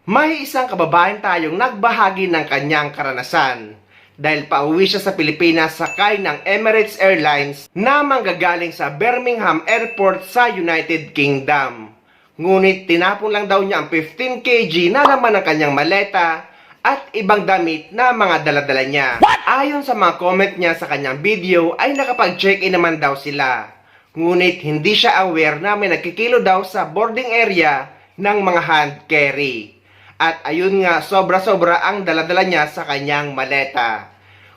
May isang kababayan tayong nagbahagi ng kanyang karanasan dahil pauwi siya sa Pilipinas sakay ng Emirates Airlines na manggagaling sa Birmingham Airport sa United Kingdom. Ngunit tinapon lang daw niya ang 15 kg na laman ng kanyang maleta at ibang damit na mga daladala niya. Ayon sa mga comment niya sa kanyang video ay nakapag-check-in naman daw sila. Ngunit hindi siya aware na may nagkikilo daw sa boarding area ng mga hand carry. At ayun nga, sobra-sobra ang daladala niya sa kanyang maleta.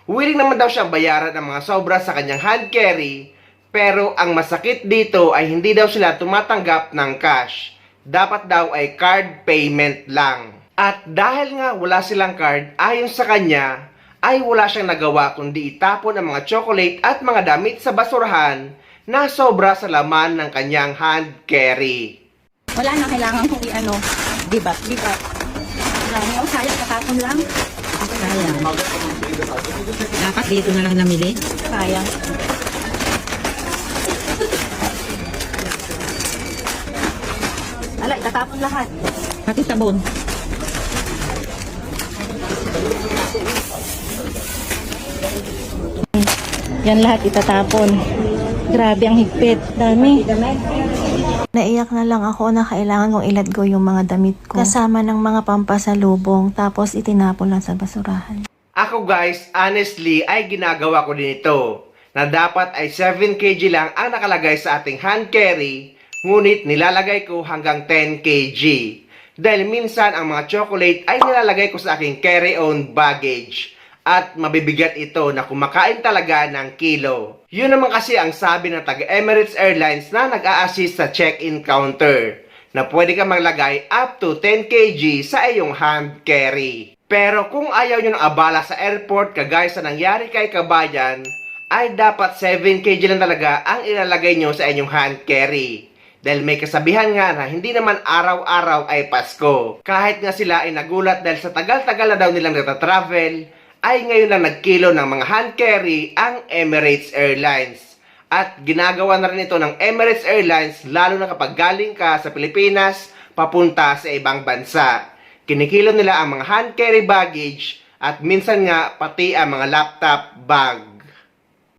Willing naman daw siyang bayaran ng mga sobra sa kanyang hand carry, pero ang masakit dito ay hindi daw sila tumatanggap ng cash. Dapat daw ay card payment lang. At dahil nga wala silang card, ayon sa kanya, ay wala siyang nagawa kundi itapon ang mga chocolate at mga damit sa basurahan na sobra sa laman ng kanyang hand carry. Wala na, kailangan kong gibat. Marami ako, sayang, katapon lang. Sayang. Dapat dito na lang namili. Sayang. Ala, itatapon lahat. Pati sabon. Yan lahat itatapon. Grabe ang higpit. Dami. Naiyak na lang ako na kailangan kong i-let go yung mga damit ko. Kasama ng mga pampasalubong, tapos itinapon lang sa basurahan. Ako guys, honestly ay ginagawa ko din ito na dapat ay 7 kg lang ang nakalagay sa ating hand carry, ngunit nilalagay ko hanggang 10 kg. Dahil minsan ang mga chocolate ay nilalagay ko sa aking carry-on baggage at mabibigat ito na kumakain talaga ng kilo. Yun naman kasi ang sabi ng taga Emirates Airlines na nag-a-assist sa check-in counter na pwede ka maglagay up to 10 kg sa iyong hand carry. Pero kung ayaw nyo ng abala sa airport kagaya sa nangyari kay Kabayan, ay dapat 7 kg lang talaga ang ilalagay nyo sa inyong hand carry. Dahil may kasabihan nga na hindi naman araw-araw ay Pasko. Kahit nga sila ay nagulat dahil sa tagal-tagal na daw nilang natatravel, ay ngayon lang nagkilo ng mga hand carry ang Emirates Airlines. At ginagawa na rin ito ng Emirates Airlines lalo na kapag galing ka sa Pilipinas papunta sa ibang bansa. Kinikilo nila ang mga hand carry baggage at minsan nga pati ang mga laptop bag.